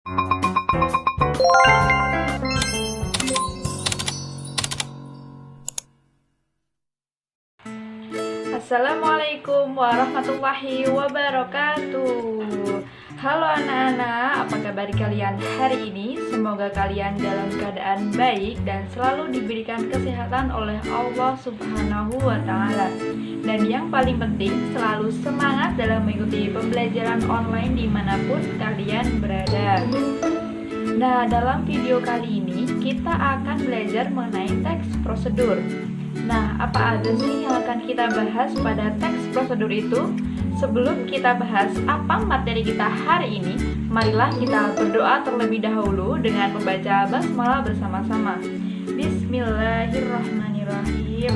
Assalamualaikum warahmatullahi wabarakatuh. Halo anak-anak, apa kabar kalian hari ini? Semoga kalian dalam keadaan baik dan selalu diberikan kesehatan oleh Allah Subhanahu wa Ta'ala. Dan yang paling penting, selalu semangat dalam mengikuti pembelajaran online dimanapun kalian berada. Nah, dalam video kali ini kita akan belajar mengenai teks prosedur. Nah, apa aja sih yang akan kita bahas pada teks prosedur itu? Sebelum kita bahas apa materi kita hari ini, marilah kita berdoa terlebih dahulu dengan membaca basmalah bersama-sama. Bismillahirrahmanirrahim.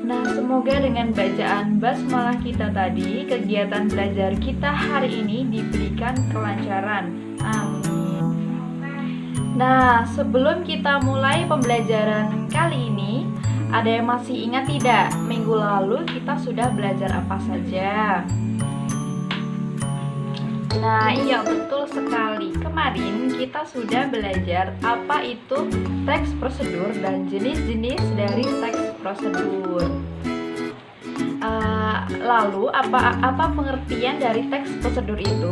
Nah, semoga dengan bacaan basmalah kita tadi, kegiatan belajar kita hari ini diberikan kelancaran. Amin. Nah, sebelum kita mulai pembelajaran kali ini, ada yang masih ingat tidak? Minggu lalu kita sudah belajar apa saja? Nah, iya betul sekali. Kemarin kita sudah belajar apa itu teks prosedur dan jenis-jenis dari teks prosedur. Lalu apa pengertian dari teks prosedur itu?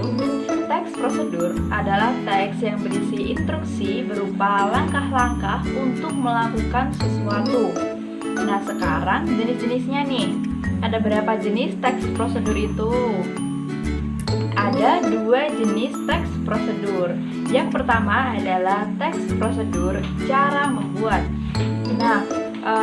Teks prosedur adalah teks yang berisi instruksi berupa langkah-langkah untuk melakukan sesuatu. Nah, sekarang jenis-jenisnya nih. Ada berapa jenis teks prosedur itu? Ada 2 jenis teks prosedur. Yang pertama adalah teks prosedur cara membuat. Nah,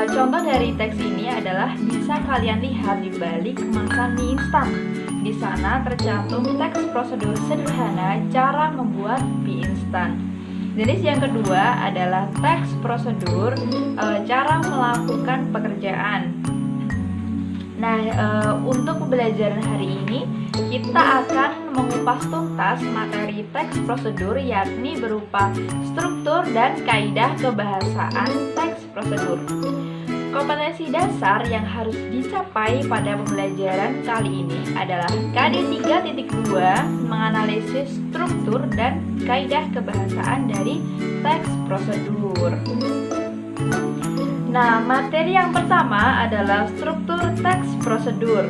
contoh dari teks ini adalah bisa kalian lihat di balik kemasan mie instan. Di sana tercantum teks prosedur sederhana cara membuat mie instan. Jenis yang kedua adalah teks prosedur cara melakukan pekerjaan. Nah, untuk pembelajaran hari ini kita akan mengupas tuntas materi teks prosedur, yakni berupa struktur dan kaidah kebahasaan teks prosedur. Kompetensi dasar yang harus dicapai pada pembelajaran kali ini adalah KD 3.2 menganalisis struktur dan kaidah kebahasaan dari teks prosedur. Nah, materi yang pertama adalah struktur teks prosedur.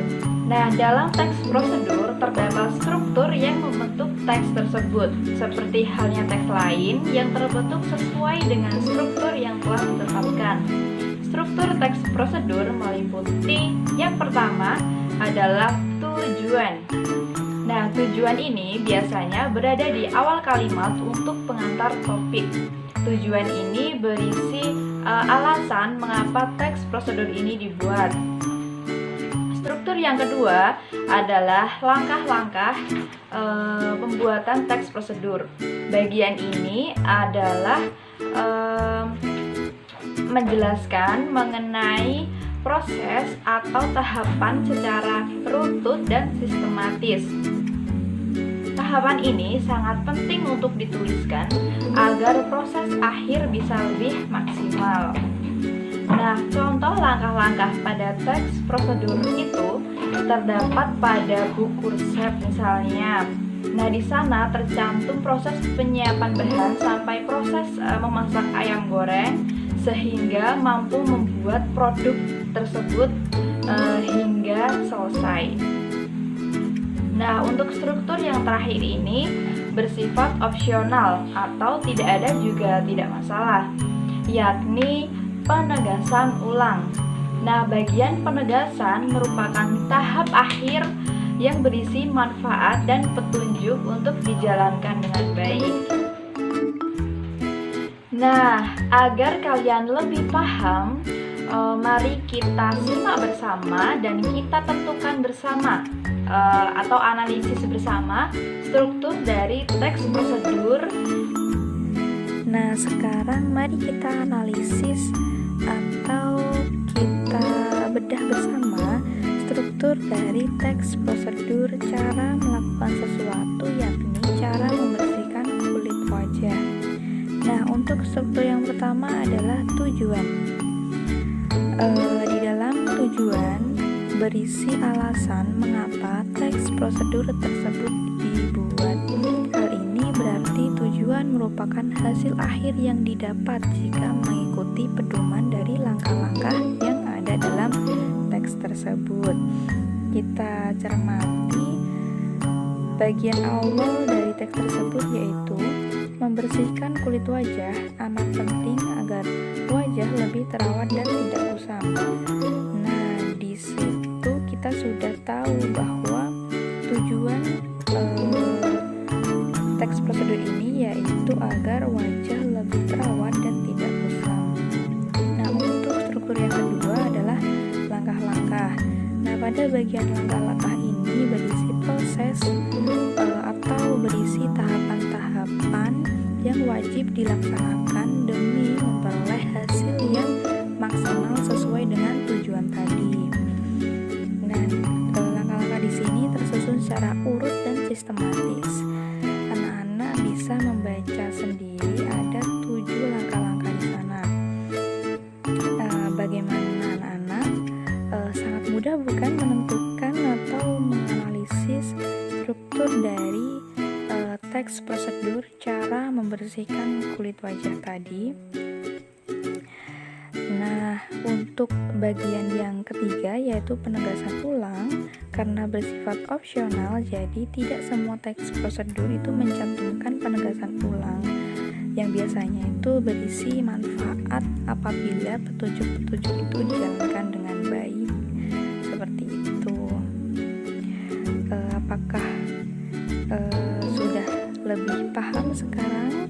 Nah, dalam teks prosedur terdapat struktur yang membentuk teks tersebut, seperti halnya teks lain yang terbentuk sesuai dengan struktur yang telah ditetapkan. Struktur teks prosedur meliputi yang pertama adalah tujuan. Nah, tujuan ini biasanya berada di awal kalimat untuk pengantar topik. Tujuan ini berisi alasan mengapa teks prosedur ini dibuat. Struktur yang kedua adalah langkah-langkah pembuatan teks prosedur. Bagian ini adalah menjelaskan mengenai proses atau tahapan secara runtut dan sistematis. Tahapan ini sangat penting untuk dituliskan agar proses akhir bisa lebih maksimal. Nah, contoh langkah-langkah pada teks prosedur itu terdapat pada buku resep misalnya. Nah, di sana tercantum proses penyiapan bahan sampai proses memasak ayam goreng sehingga mampu membuat produk tersebut hingga selesai. Nah, untuk struktur yang terakhir ini bersifat opsional atau tidak ada juga tidak masalah, yakni penegasan ulang. Nah, bagian penegasan merupakan tahap akhir yang berisi manfaat dan petunjuk untuk dijalankan dengan baik. Nah, agar kalian lebih paham, mari kita simak bersama dan kita tentukan bersama atau analisis bersama struktur dari teks prosedur. Nah, sekarang mari kita analisis atau kita bedah bersama struktur dari teks prosedur cara melakukan sesuatu, yakni cara membersihkan kulit wajah. Nah, untuk struktur yang pertama adalah tujuan. Di dalam tujuan berisi alasan mengapa teks prosedur tersebut dibuat. Hal ini berarti tujuan merupakan hasil akhir yang didapat jika mengikuti pedoman dari langkah-langkah yang ada dalam teks tersebut. Kita cermati bagian awal dari teks tersebut, yaitu membersihkan kulit wajah amat penting agar wajah lebih terawat dan tidak kusam. Nah, di situ kita sudah tahu bahwa tujuan teks prosedur ini yaitu agar wajah lebih terawat dan tidak kusam. Nah, untuk struktur yang kedua adalah langkah-langkah. Nah, pada bagian langkah-langkah ini berisi proses atau berisi tahapan-tahapan yang wajib dilaksanakan demi memperoleh hasil yang maksimal sesuai dengan tujuan tadi. Nah, langkah-langkah di sini tersusun secara urut dan sistematis. Anak-anak bisa membaca sendiri, ada 7 langkah-langkah di sana. Bagaimana anak-anak? Sangat mudah bukan menentukan atau menganalisis struktur dari teks prosedur cara membersihkan kulit wajah tadi. Nah, untuk bagian yang ketiga yaitu penegasan ulang, karena bersifat opsional, jadi tidak semua teks prosedur itu mencantumkan penegasan ulang yang biasanya itu berisi manfaat apabila petunjuk-petunjuk itu dijalankan dengan baik. Seperti itu. Apakah sudah lebih paham sekarang?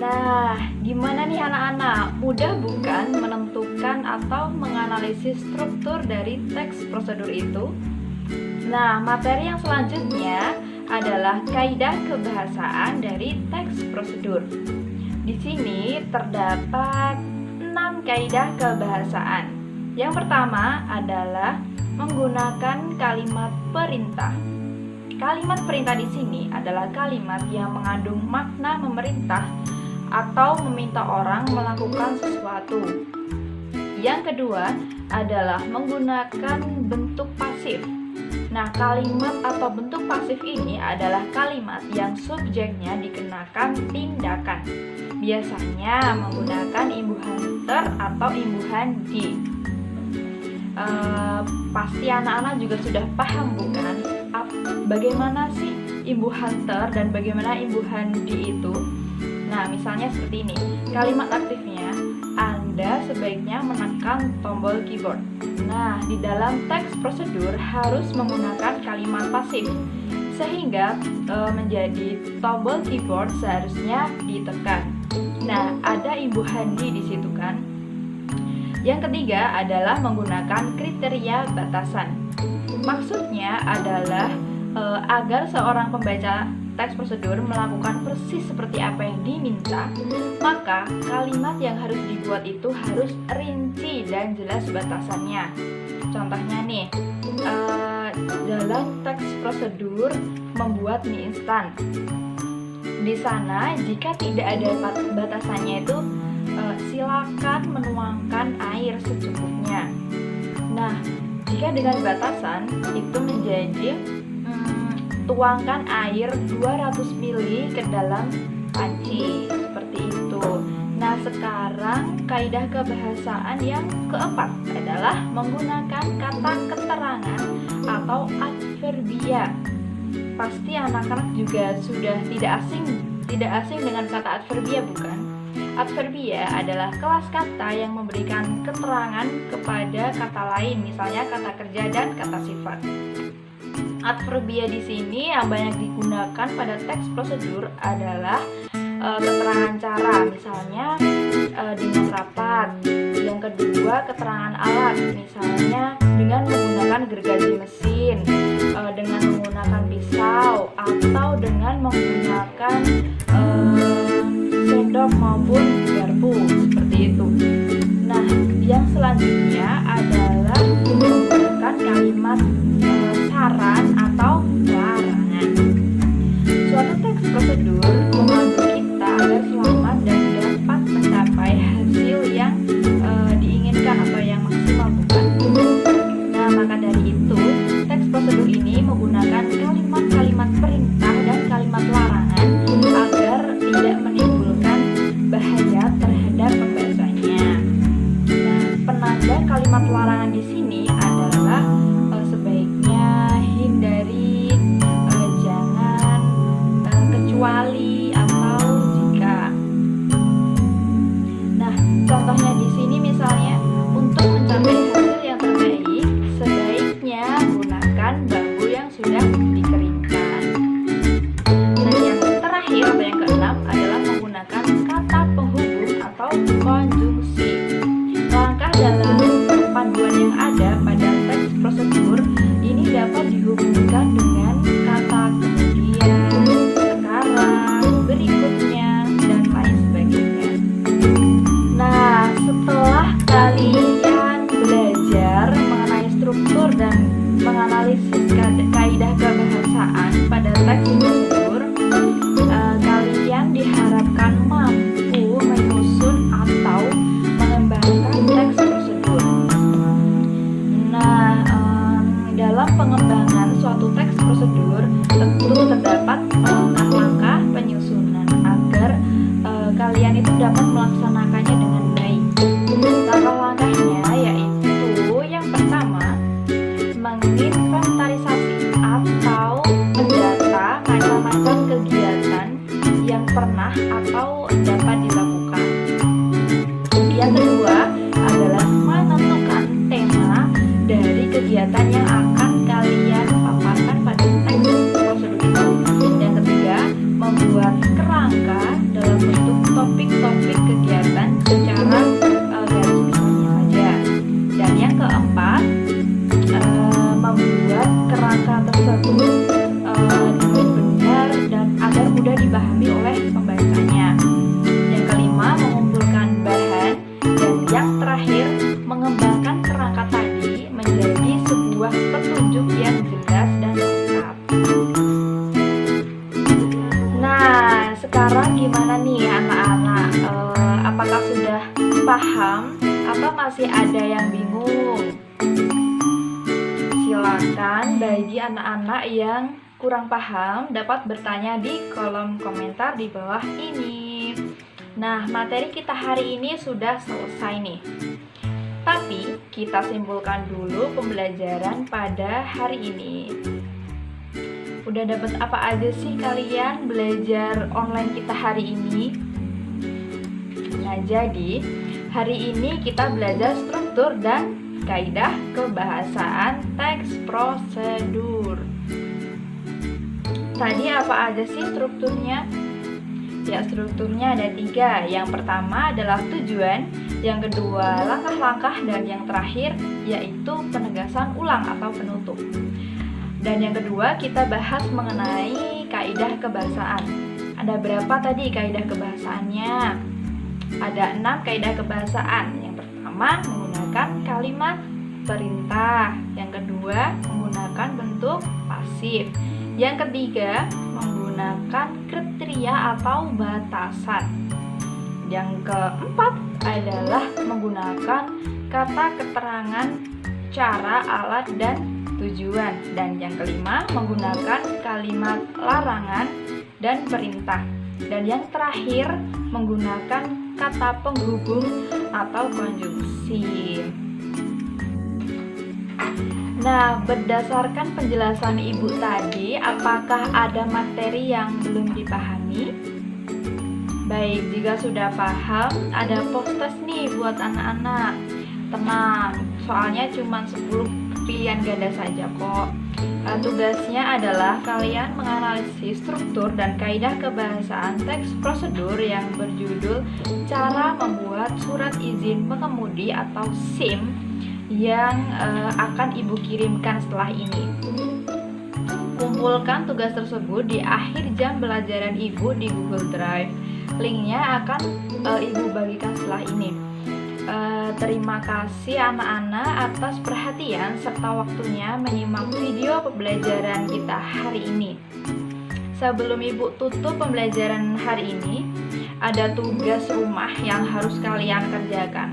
Nah, gimana nih anak-anak? Mudah bukan menentukan atau menganalisis struktur dari teks prosedur itu? Nah, materi yang selanjutnya adalah kaidah kebahasaan dari teks prosedur. Di sini terdapat 6 kaidah kebahasaan. Yang pertama adalah menggunakan kalimat perintah. Kalimat perintah di sini adalah kalimat yang mengandung makna memerintah atau meminta orang melakukan sesuatu. Yang kedua adalah menggunakan bentuk pasif. Nah, kalimat atau bentuk pasif ini adalah kalimat yang subjeknya dikenakan tindakan. Biasanya menggunakan imbuhan ter atau imbuhan di. Pasti anak-anak juga sudah paham bukan? Bagaimana sih imbuhan ter dan bagaimana imbuhan di itu? Nah, misalnya seperti ini. Kalimat aktifnya, Anda sebaiknya menekan tombol keyboard. Nah, di dalam teks prosedur harus menggunakan kalimat pasif, sehingga menjadi tombol keyboard seharusnya ditekan. Nah, ada imbuhan di situ kan? Yang ketiga adalah menggunakan kriteria batasan. Maksudnya adalah agar seorang pembaca teks prosedur melakukan persis seperti apa yang diminta, maka kalimat yang harus dibuat itu harus rinci dan jelas batasannya. Contohnya nih, dalam teks prosedur membuat mie instan. Di sana jika tidak ada batasannya itu silakan menuangkan air secukupnya. Nah, jika dengan batasan itu menjadi tuangkan air 200 ml ke dalam panci, seperti itu. Nah, sekarang kaidah kebahasaan yang keempat adalah menggunakan kata keterangan atau adverbia. Pasti anak-anak juga sudah tidak asing dengan kata adverbia bukan? Adverbia adalah kelas kata yang memberikan keterangan kepada kata lain, misalnya kata kerja dan kata sifat. Adverbia di sini yang banyak digunakan pada teks prosedur adalah keterangan cara, misalnya dengan rapat. Yang kedua, keterangan alat, misalnya dengan menggunakan gergaji mesin, dengan menggunakan pisau, atau dengan menggunakan sendok maupun garpu, seperti itu. Nah, yang selanjutnya adalah menggunakan kalimat saran atau larangan. Suatu teks prosedur membantu kita agar selamat dan dapat mencapai hasil yang diinginkan atau yang maksimal bukan? Nah, maka dari itu teks prosedur ini menggunakan kalimat-kalimat perintah dan kalimat larangan kegiatan yang pernah atau dapat dilakukan. Yang kedua adalah menentukan tema dari kegiatan yang akan kalian paparkan pada teks prosedur itu. Yang ketiga, membuat kerangka dalam bentuk topik-topik kegiatan secara garis besarnya saja. Dan yang keempat, membuat kerangka tersebut dengan benar dan agar mudah dipahami oleh pembacanya. Yang kelima, mengumpulkan bahan. Dan yang terakhir, mengembangkan kerangka tadi menjadi sebuah petunjuk yang jelas dan lengkap. Nah, sekarang gimana nih anak-anak? Apakah sudah paham atau masih ada yang bingung? Silakan bagi anak-anak yang kurang paham dapat bertanya di kolom komentar di bawah ini. Nah, materi kita hari ini sudah selesai nih. Tapi kita simpulkan dulu pembelajaran pada hari ini. Udah dapat apa aja sih kalian belajar online kita hari ini? Nah, jadi hari ini kita belajar struktur dan kaidah kebahasaan teks prosedur. Tadi apa aja sih strukturnya? Ya, strukturnya ada 3. Yang pertama adalah tujuan, yang kedua langkah-langkah, dan yang terakhir yaitu penegasan ulang atau penutup. Dan yang kedua kita bahas mengenai kaidah kebahasaan. Ada berapa tadi kaidah kebahasaannya? Ada 6 kaidah kebahasaan. Yang pertama menggunakan kalimat perintah, yang kedua menggunakan bentuk pasif, yang ketiga menggunakan kriteria atau batasan, yang keempat adalah menggunakan kata keterangan, cara, alat, dan tujuan, dan yang kelima menggunakan kalimat larangan dan perintah, dan yang terakhir menggunakan kata penghubung atau konjungsi. Nah, berdasarkan penjelasan Ibu tadi, apakah ada materi yang belum dipahami? Baik, jika sudah paham, ada post test nih buat anak-anak. Tenang, soalnya cuma 10 pilihan ganda saja kok. Tugasnya adalah kalian menganalisis struktur dan kaidah kebahasaan teks prosedur yang berjudul Cara Membuat Surat Izin Pengemudi atau SIM yang akan Ibu kirimkan setelah ini. Kumpulkan tugas tersebut di akhir jam pelajaran Ibu di Google Drive. Linknya akan Ibu bagikan setelah ini. Terima kasih anak-anak atas perhatian serta waktunya menyimak video pembelajaran kita hari ini. Sebelum Ibu tutup pembelajaran hari ini, ada tugas rumah yang harus kalian kerjakan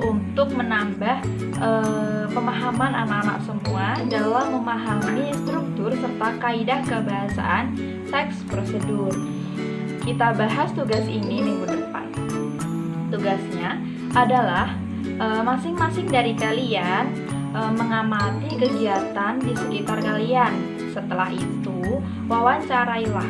untuk menambah pemahaman anak-anak semua dalam memahami struktur serta kaidah kebahasaan teks prosedur. Kita bahas tugas ini minggu depan. Tugasnya adalah masing-masing dari kalian mengamati kegiatan di sekitar kalian. Setelah itu, wawancarailah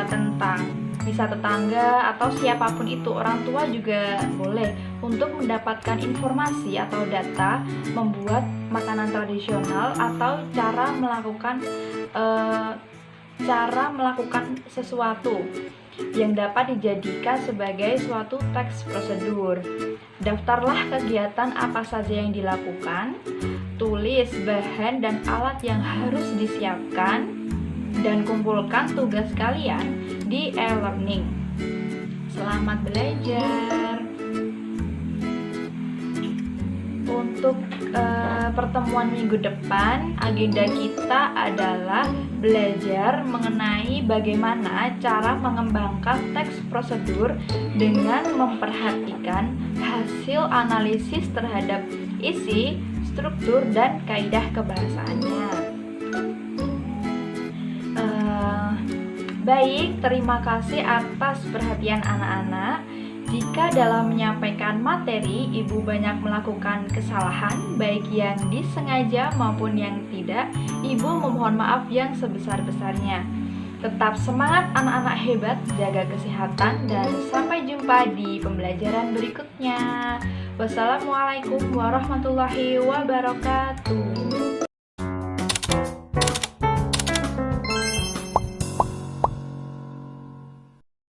tentang bisa tetangga atau siapapun itu, orang tua juga boleh, untuk mendapatkan informasi atau data membuat makanan tradisional atau cara melakukan sesuatu yang dapat dijadikan sebagai suatu teks prosedur. Daftarlah kegiatan apa saja yang dilakukan, tulis bahan dan alat yang harus disiapkan, dan kumpulkan tugas kalian di e-learning. Selamat belajar. Untuk pertemuan minggu depan, agenda kita adalah belajar mengenai bagaimana cara mengembangkan teks prosedur dengan memperhatikan hasil analisis terhadap isi, struktur, dan kaidah kebahasaannya. Baik, terima kasih atas perhatian anak-anak. Jika dalam menyampaikan materi Ibu banyak melakukan kesalahan, baik yang disengaja maupun yang tidak, Ibu memohon maaf yang sebesar-besarnya. Tetap semangat anak-anak hebat, jaga kesehatan, dan sampai jumpa di pembelajaran berikutnya. Wassalamualaikum warahmatullahi wabarakatuh.